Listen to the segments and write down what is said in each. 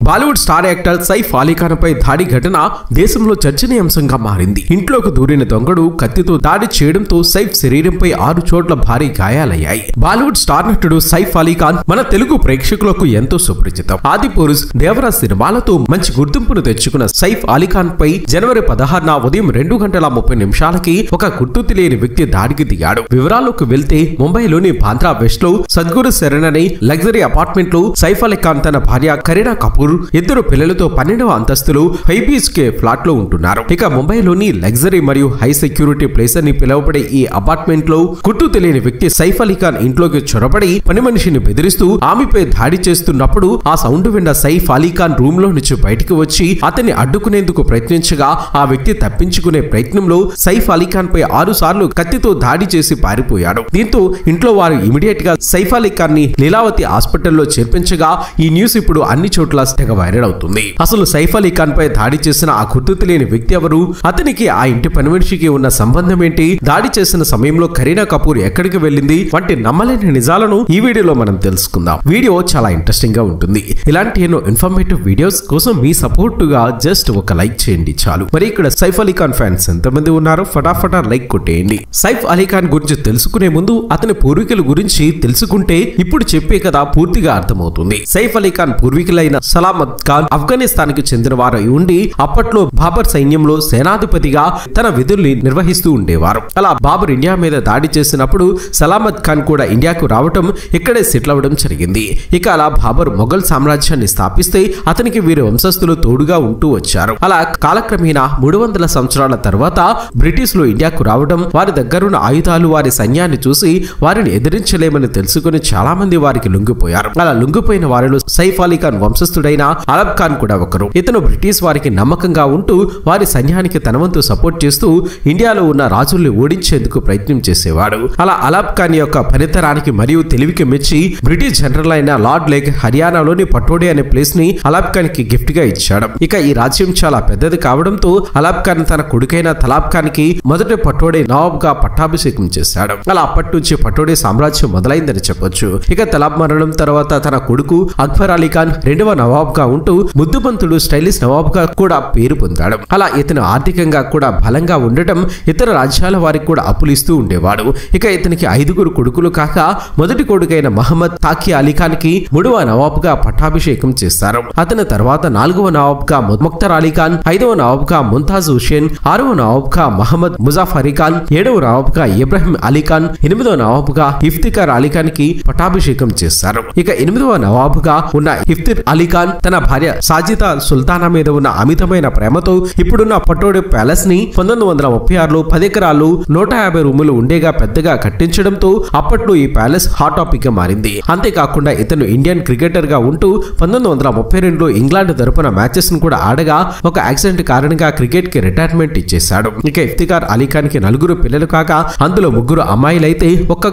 Bollywood star actor Saif Ali Khan పై దాడి ఘటన దేశంలో చర్చనీయాంశంగా మారింది. ఇంట్లోకి దూరిన దొంగడు కత్తితో దాడి చేయడంతో సైఫ్ శరీరంపై 6 చోట్ల భారీ గాయాలయ్యాయి. బాలీవుడ్ స్టార్ నటుడు సైఫ్ అలీ ఖాన్ మన తెలుగు ప్రేక్షకులకు ఎంతో సుపరిచితం. ఆదిపురుష్, దేవరాజ్ సినిమాలతో మంచి గుర్తింపును తెచ్చుకున్న సైఫ్ అలీ ఖాన్ పై జనవరి 16న ఉదయం 2:30 ఒక గుర్తు తెలియని వ్యక్తి దాడికి దిగాడు. వివరాల్లోకి వెళ్తే ముంబైలోని బాంద్రా వెస్ట్ లో సద్గురు శరణ్ అనే లగ్జరీ అపార్ట్మెంట్ లో సైఫ్ అలీ ఖాన్ తన భార్య కరీనా కపూర్, 2 పిల్లలతో 12వ అంతస్తులో 5 BHK ఫ్లాట్ లో ఉంటున్నారు. ఇక ముంబైలోని లగ్జరీ మరియు హై సెక్యూరిటీ ప్లేస్ అని పిలువబడే ఈ అపార్ట్మెంట్ లో గుర్తు తెలియని వ్యక్తి సైఫ్ అలీ ఖాన్ ఇంట్లోకి చొరబడి పని మనిషిని బెదిరిస్తూ ఆమెపై దాడి చేస్తున్నప్పుడు ఆ సౌండ్ విన్న సైఫ్ అలీ ఖాన్ రూమ్ లో నుంచి బయటికి వచ్చి అతన్ని అడ్డుకునేందుకు ప్రయత్నించగా ఆ వ్యక్తి తప్పించుకునే ప్రయత్నంలో సైఫ్ అలీ ఖాన్ పై 6 సార్లు కత్తితో దాడి చేసి పారిపోయాడు. దీంతో ఇంట్లో వారు ఇమిడియట్ గా సైఫ్ అలీ ఖాన్ ని లీలావతి హాస్పిటల్లో చేర్పించగా ఈ న్యూస్ ఇప్పుడు అన్ని చోట్ల తెగ వైరల్ అవుతుంది. అసలు సైఫ్ అలీ ఖాన్ పై దాడి చేసిన ఆ గుర్తు తెలియని వ్యక్తి ఎవరు, అతనికి ఆ ఇంటి పని మనిషికి ఉన్న సంబంధం ఏంటి, దాడి చేసిన సమయంలో కరీనా కపూర్ ఎక్కడికి వెళ్ళింది వంటి నమ్మలేని నిజాలను ఈ వీడియోలో మనం తెలుసుకుందాం. వీడియో చాలా ఇంట్రెస్టింగ్ గా ఉంటుంది. ఇలాంటి ఎన్నో ఇన్ఫర్మేటివ్ వీడియోస్ కోసం మీ సపోర్ట్ గా జస్ట్ ఒక లైక్ చేయండి చాలు. మరి ఇక్కడ సైఫ్ అలీ ఖాన్ ఫ్యాన్స్ ఎంతమంది ఉన్నారో ఫటాఫటా లైక్ కొట్టేయండి. సైఫ్ అలీ ఖాన్ గురించి తెలుసుకునే ముందు అతని పూర్వీకుల గురించి తెలుసుకుంటే ఇప్పుడు చెప్పే కదా పూర్తిగా అర్థమవుతుంది. సైఫ్ అలీ ఖాన్ పూర్వీకులైన సలామత్ ఖాన్ ఆఫ్ఘనిస్తాన్ కి చెందిన వారు ఉండి అప్పట్లో బాబర్ సైన్యంలో సేనాధిపతిగా తన విధుల్ని నిర్వహిస్తూ ఉండేవారు. అలా బాబర్ ఇండియా మీద దాడి చేసినప్పుడు సలామత్ ఖాన్ కూడా ఇండియాకు రావటం, ఇక్కడే సెటిల్ అవ్వడం జరిగింది. ఇక అలా బాబర్ మొఘల్ సామ్రాజ్యాన్ని స్థాపిస్తే అతనికి వీరి వంశస్థులు తోడుగా ఉంటూ వచ్చారు. అలా కాలక్రమేణా 300 సంవత్సరాల తర్వాత బ్రిటిష్లు ఇండియాకు రావడం, వారి దగ్గరున్న ఆయుధాలు, వారి సైన్యాన్ని చూసి వారిని ఎదిరించలేమని తెలుసుకుని చాలా మంది వారికి లొంగిపోయారు. అలా లొంగిపోయిన వారిలో సైఫ్ అలీ ఖాన్ వంశస్థుడైన అలబ్ ఖాన్ కూడా ఒకరు. ఇతను బ్రిటిష్ వారికి నమ్మకంగా ఉంటూ వారి సైన్యానికి తన వంతు సపోర్ట్ చేస్తూ ఇండియాలో ఉన్న రాజుల్ని ఓడించేందుకు ప్రయత్నం చేసేవాడు. అలా అలబ్ ఖాన్ యొక్క పనితనానికి మరియు తెలివికి మెచ్చి బ్రిటిష్ జనరల్ అయిన లార్డ్ లేక్ హర్యానాలోని పటోడి అనే ప్లేస్ ని అలబ్ ఖాన్ కి గిఫ్ట్ గా ఇచ్చాడు. ఇక ఈ రాజ్యం చాలా పెద్దది కావడంతో అలబ్ ఖాన్ తన కొడుకైన తలాబ్ ఖాన్ కి మొదటి పటోడి నవాబ్ గా పట్టాభిషేకం చేశాడు. అలా అప్పటి నుంచి పటోడి సామ్రాజ్యం మొదలైందని చెప్పొచ్చు. ఇక తలాబ్ మరణం తర్వాత తన కొడుకు అక్బర్ అలీ ఖాన్ 2వ నవాబ్ గా ఉంటూ ముద్దుబంతుడు, స్టైలిష్ నవాబ్ గా కూడా పేరు పొందాడు. అలా ఇతను ఆర్థికంగా కూడా బలంగా ఉండటం ఇతర రాజ్యాల వారికి కూడా అప్పులు ఇస్తూ ఉండేవాడు. ఇక ఇతనికి 5 కొడుకులు కాక మొదటి కొడుకైన మహమ్మద్ తాకి అలీ ఖాన్ కి 3వ నవాబ్ గా పట్టాభిషేకం చేస్తారు. అతని తర్వాత 4వ నవాబ్ గా ముఖ్తార్ అలీ ఖాన్, 5వ నవాబ్ గా ముంతాజ్ హుసేన్, 6వ నవాబ్ గా మహమ్మద్ ముజాఫర్ అలీ ఖాన్, 7వ నవాబ్ గా ఇబ్రాహిం అలీ ఖాన్, 8వ నవాబ్ గా ఇఫ్తిఖార్ అలీ ఖాన్ కి పట్టాభిషేకం చేస్తారు. ఇక 8వ నవాబ్ గా ఉన్న ఇఫ్తిర్ అలీ ఖాన్ తన భార్య సాజిదా సుల్తానా మీద ఉన్న అమితమైన ప్రేమతో ఇప్పుడున్న పటోడి ప్యాలెస్ ని 1936లో 10 ఎకరాలు 150 రూములు ఉండేగా పెద్దగా కట్టించడంతో అప్పట్లో ఈ ప్యాలెస్ హాట్ టాపిక్ గా మారింది. అంతేకాకుండా ఇతను ఇండియన్ క్రికెటర్ గా ఉంటూ 1932లో ఇంగ్లాండ్ తరపున మ్యాచెస్ ను కూడా ఆడగా ఒక యాక్సిడెంట్ కారణంగా క్రికెట్ కి రిటైర్మెంట్ ఇచ్చేశాడు. ఇక ఇఫ్తిఖార్ అలీ ఖాన్ కి 4 పిల్లలు కాక అందులో 3 అమ్మాయిలైతే ఒక్క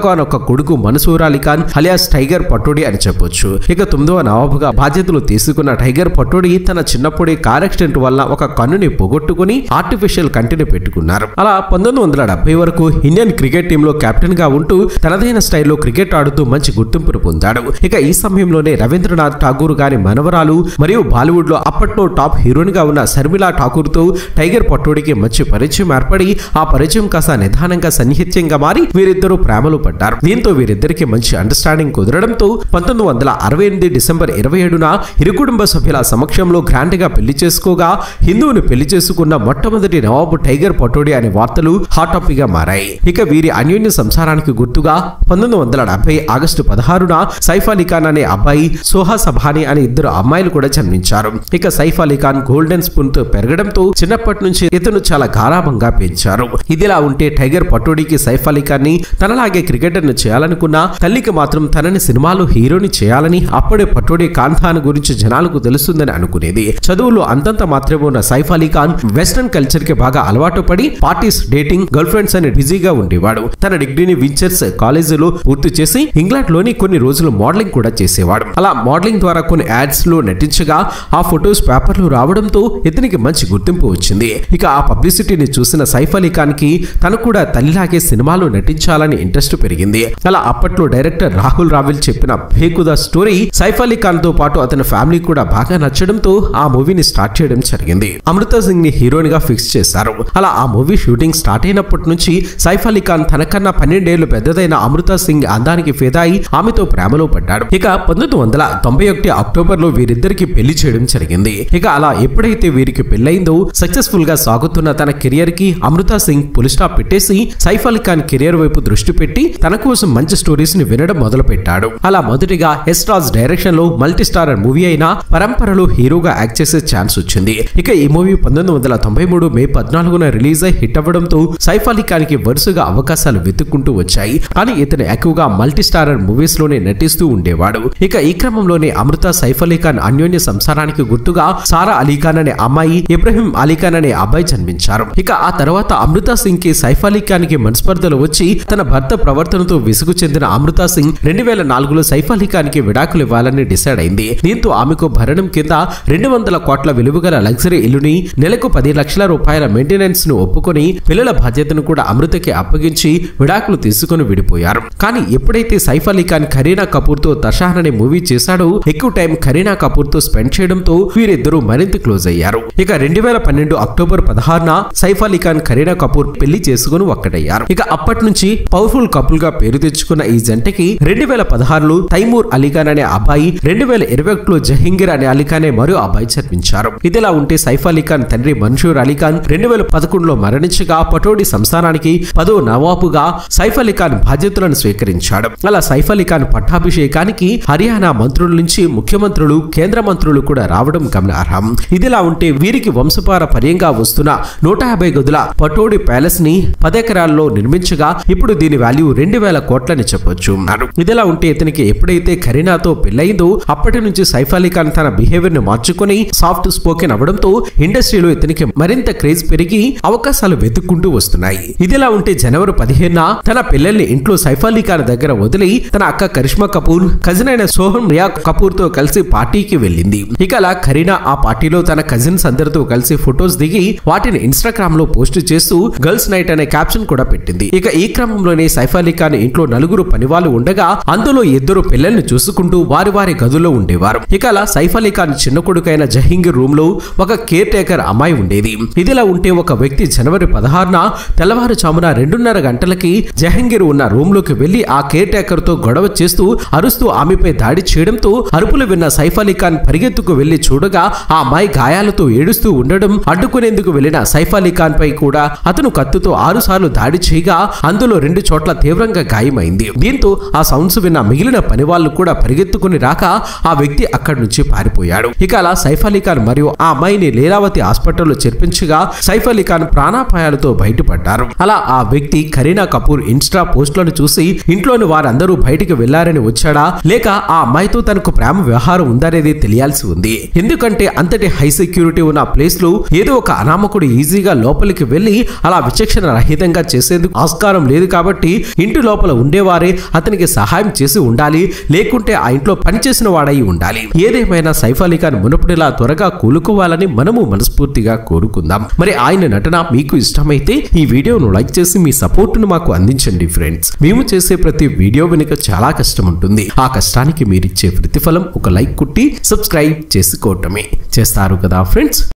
కొడుకు మన్సూర్ అలీ ఖాన్ అలియాస్ టైగర్ పటోడి అని చెప్పొచ్చు. ఇక 9వ నవాబుగా బాధ్యతలు తీసుకున్న టైగర్ పటోడి తన చిన్నప్పుడే కార్ యాక్సిడెంట్ వల్ల ఒక కన్నుని పోగొట్టుకుని ఆర్టిఫిషియల్ కంటిని పెట్టుకున్నారు. అలా 1970 వరకు ఇండియన్ క్రికెట్ టీమ్ లో కెప్టెన్ గా ఉంటూ తనదైన స్టైల్లో క్రికెట్ ఆడుతూ మంచి గుర్తింపును పొందాడు. ఇక ఈ సమయంలోనే రవీంద్రనాథ్ ఠాగూర్ గారి మనవరాలు మరియు బాలీవుడ్ లో అప్పట్లో టాప్ హీరోయిన్ గా ఉన్న శర్మిలా ఠాకూర్ తో టైగర్ పటోడికి మంచి పరిచయం ఏర్పడి ఆ పరిచయం కాస్త నిదానంగా సన్నిహిత్యంగా మారి వీరిద్దరూ ప్రేమలో పడ్డారు. దీంతో వీరిద్దరికి మంచి అండర్స్టాండింగ్ కుదరడంతో 1968 డిసెంబర్ 27న ఇరు కుటుంబ సభ్యుల సమక్షంలో గ్రాండ్ గా పెళ్లి చేసుకోగా హిందువుని పెళ్లి చేసుకున్న మొట్టమొదటి నవాబు టైగర్ పటోడి అనే వార్తలు హాట్ టాపిక్ గా మారాయి. ఇక వీరి అన్యోన్య సంసారానికి గుర్తుగా 1970 ఆగస్టు 16న సైఫ్ అలీ ఖాన్ అనే అబ్బాయి, సోహా సభాని అనే 2 అమ్మాయిలు కూడా జన్మించారు. ఇక సైఫ్ అలీ ఖాన్ గోల్డెన్ స్పూన్ తో పెరగడంతో చిన్నప్పటి నుంచి ఇతను చాలా గారాభంగా పెంచారు. ఇదిలా ఉంటే టైగర్ పటోడికి సైఫ్ అలీ ఖాన్ ని తనలాగే క్రికెటర్ ని చేయాలనుకున్నా తల్లికి మాత్రం తనని సినిమాలో హీరోని చేయాలని అప్పుడే పటోడి ఖాన్ గురించి జనాలకు తెలుస్తుందని అనుకునేది. చదువులో అంతంత మాత్రమే ఉన్న సైఫ్ అలీ ఖాన్ వెస్టర్న్ కల్చర్ కి బాగా అలవాటు పడి పార్టీస్, డేటింగ్, గర్ల్ ఫ్రెండ్స్ అని బిజీగా ఉండేవాడు. తన డిగ్రీని వించర్స్ కాలేజీలో పూర్తి చేసి ఇంగ్లాండ్ లోని కొన్ని రోజులు మోడలింగ్ కూడా చేసేవాడు. అలా మోడలింగ్ ద్వారా కొన్ని యాడ్స్ లో నటించగా ఆ ఫొటోస్ పేపర్లు రావడంతో ఇతనికి మంచి గుర్తింపు వచ్చింది. ఇక ఆ పబ్లిసిటీని చూసిన సైఫ్ అలీ ఖాన్ కి తను కూడా తల్లిలాగే సినిమాలో నటించాలని ఇంట్రెస్ట్ పెరిగింది. అలా అప్పట్లో డైరెక్టర్ రాహుల్ రావిల్ చెప్పిన బేఖుదా స్టోరీ సైఫ్ అలీ ఖాన్ తో పాటు అతని ఫ్యామిలీ కూడా బాగా నచ్చడంతో ఆ మూవీని స్టార్ట్ చేయడం జరిగింది. అమృతా సింగ్ ని హీరోయిన్ గా ఫిక్స్ చేశారు. అలా ఆ మూవీ షూటింగ్ స్టార్ట్ అయినప్పటి నుంచి సైఫ్ అలీ ఖాన్ తనకన్నా 12 ఏళ్లు పెద్దదైన అమృతా సింగ్ అందానికి ఫిదా అయి ఆమెతో ప్రేమలో పడ్డాడు. ఇక 1991 అక్టోబర్ లో వీరిద్దరికి పెళ్లి చేయడం జరిగింది. ఇక అలా ఎప్పుడైతే వీరికి పెళ్లైందో సక్సెస్ఫుల్ గా సాగుతున్న తన కెరియర్ కి అమృతా సింగ్ ఫుల్ స్టాప్ పెట్టేసి సైఫ్ అలీ ఖాన్ కెరియర్ వైపు దృష్టి పెట్టి తన కోసం మంచి స్టోరీస్ ని వినడం మొదలు పెట్టాడు. అలా మొదటిగా ఎస్ రాజ్ డైరెక్షన్ లో మల్టీ స్టారర్ మూవీ అయిన పరంపరలో హీరోగా యాక్ట్ చేసే ఛాన్స్ వచ్చింది. ఇక ఈ మూవీ 1993 మే 14న రిలీజ్ అయి హిట్ అవ్వడంతో సైఫ్ అలీ ఖాన్ కి వరుసగా అవకాశాలు వెతుక్కుంటూ వచ్చాయి. కానీ ఇతను ఎక్కువగా మల్టీ స్టారర్ మూవీస్ లోనే నటిస్తూ ఉండేవాడు. ఇక ఈ క్రమంలోనే అమృత సైఫ్ అలీ ఖాన్ అన్యోన్య సంసారానికి గుర్తుగా సారా అలీ ఖాన్ అనే అమ్మాయి, ఇబ్రహీం అలీ ఖాన్ అనే అబ్బాయి జన్మించారు. ఇక ఆ తర్వాత అమృతా సింగ్ కి సైఫ్ అలీ ఖాన్ కి మనస్పర్ధలు వచ్చి తన భర్త ప్రవర్తనతో విసుగు చెందిన అమృతా సింగ్ 2004లో సైఫ్ అలీ ఖాన్ కి విడాకులు ఇవ్వాలని డిసైడ్ అయింది. దీంతో ఆమెకు భరణం కింద 200 కోట్ల విలువ గల లగ్జరీ ఇల్లుని, నెలకు 10 లక్షల రూపాయల మెయింటెనెన్స్ ను ఒప్పుకొని పిల్లల బాధ్యతను కూడా అమృతకి అప్పగించి విడాకులు తీసుకుని విడిపోయారు. కానీ ఎప్పుడైతే సైఫ్ అలీ ఖాన్ కరీనా కపూర్ తో తర్షాన్ అనే మూవీ చేశాడో ఎక్కువ టైం కరీనా కపూర్ తో స్పెండ్ చేయడంతో వీరిద్దరూ మరింత క్లోజ్ అయ్యారు. ఇక 2012 అక్టోబర్ 16న సైఫ్ అలీ ఖాన్ కరీనా కపూర్ పెళ్లి చేసుకుని ఒక్కటయ్యారు. ఇక అప్పటి నుంచి పవర్ఫుల్ కపుల్ గా పేరు తెచ్చుకున్న ఈ జంటకి 2016లో తైమూర్ అలీ ఖాన్ అనే అబ్బాయి, 2021లో జహంగీర్ అనే అలీ ఖాన్ అనే మరో అబ్బాయి జన్మించారు. ఇదిలా ఉంటే సైఫ్ అలీ ఖాన్ తండ్రి మన్సూర్ అలీ ఖాన్ 2011లో మరణించగా పటోడి సంస్థానానికి 10వ నవాబుగా సైఫ్ అలీ ఖాన్ బాధ్యతలను స్వీకరించాడు. అలా సైఫ్ అలీ ఖాన్ పట్టాభిషేకానికి హర్యానా మంత్రుల నుంచి ముఖ్యమంత్రులు, కేంద్ర మంత్రులు కూడా రావడం గమనార్హం. ఇదిలా ఉంటే వీరికి వంశపారపర్యంగా వస్తున్న 150 గదుల పటోడి ప్యాలెస్ ని 10 ఎకరాల్లో నిర్మించగా ఇప్పుడు దీని వాల్యూ 2000 కోట్లని చెప్పొచ్చు. ఇదిలా ఉంటే ఇతనికి ఎప్పుడైతే కరీనాతో పెళ్లైందో అప్పటి నుంచి సైఫ్ అలీ ఖాన్ తన బిహేవియర్ ని మార్చుకుని సాఫ్ట్ స్పోకెన్ అవడంతో ఇండస్ట్రీలో ఇతనికి మరింత క్రేజ్ పెరిగి అవకాశాలు వెతుక్కుంటూ వస్తున్నాయి. ఇదిలా ఉంటే జనవరి 15న తన పిల్లల్ని ఇంట్లో సైఫ్ అలీ ఖాన్ దగ్గర వదిలి తన అక్క కరిష్మా కపూర్, కజిన్ అయిన సోహమ్ రియా కపూర్ తో కలిసి పార్టీకి వెళ్ళింది. ఇక అలా కరీనా ఆ పార్టీలో తన కజిన్స్ అందరితో కలిసి ఫొటోస్ దిగి వాటిని ఇన్స్టాగ్రామ్ లో పోస్ట్ చేస్తూ గర్ల్స్ నైట్ అనే క్యాప్షన్ కూడా పెట్టింది. ఇక ఈ క్రమంలోనే సైఫ్ అలీ ఖాన్ ఇంట్లో 4 పనివాళ్ళు ఉండగా అందులో 2 పిల్లల్ని చూసుకుంటూ వారి వారి గదుల్లో ఉండేవారు. ఇక అలా సైఫ్ అలీ ఖాన్ చిన్న కొడుకైన జహంగీర్ రూమ్ లో ఒక కేర్ టేకర్ అమ్మాయి ఉండేది. ఇదిలా ఉంటే ఒక వ్యక్తి జనవరి 16న తెల్లవారుజామున 2:30 గంటలకి జహంగీర్ ఉన్న రూమ్ లోకి వెళ్లి ఆ కేర్ టేకర్ తో గొడవ చేస్తూ అరుస్తూ ఆమెపై దాడి చేయడంతో అరుపులు విన్న సైఫ్ అలీ ఖాన్ పరిగెత్తుకు వెళ్లి చూడగా ఆ అమ్మాయి గాయాలతో ఏడుస్తూ ఉండడం, అడ్డుకునేందుకు వెళ్లిన సైఫ్ అలీ ఖాన్ పై కూడా అతను కత్తితో 6 సార్లు దాడి చేయగా అందులో 2 చోట్ల తీవ్రంగా గాయమైంది. దీంతో ఆ సౌండ్స్ విన్న మిగిలిన పనివాళ్లు కూడా పరిగెత్తుకుని రాక ఆ వ్యక్తి అక్కడి నుంచి పారిపోయాడు. ఇక అలా సైఫ్ అలీ ఖాన్ మరియు ఆ అమ్మాయిని లీలావతి హాస్పిటల్లో చేర్పించగా సైఫ్ అలీ ఖాన్ ప్రాణాపాయాలతో బయటపడ్డారు. అలా ఆ వ్యక్తి కరీనా కపూర్ ఇన్స్టా పోస్టులను చూసి ఇంట్లోని వారందరూ బయటికి వెళ్లారని వచ్చాడా లేక ఆ అమ్మాయితో తనకు ప్రేమ వ్యవహారం ఉందనేది తెలియాల్సి ఉంది. ఎందుకంటే అంతటి హై సెక్యూరిటీ ఉన్న ప్లేస్ లో ఏదో ఒక అనామకుడు ఈజీగా లోపలికి వెళ్లి అలా విచక్షణ రహితంగా చేసేందుకు ఆస్కారం లేదు. కాబట్టి ఇంటి లోపల ఉండేవారే అతనికి సహాయం చేసి ఉండాలి, లేకుంటే ఆ ఇంట్లో పనిచేసిన వాడై ఉండాలి. ఏదేమైనా సైఫ్ అలీ ఖాన్ మునుపటిలా త్వరగా కోలుకోవాలని మనము మనస్ఫూర్తిగా కోరుకుందాం. మరి ఆయన నటన మీకు ఇష్టమైతే ఈ వీడియోను లైక్ చేసి మీ సపోర్ట్ ను మాకు అందించండి ఫ్రెండ్స్. మేము చేసే ప్రతి వీడియో వెనుక చాలా కష్టం ఉంటుంది. ఆ కష్టానికి మీరిచ్చే ప్రతిఫలం ఒక లైక్ కుట్టి సబ్స్క్రైబ్ చేసుకోవటమే. చేస్తారు కదా ఫ్రెండ్స్.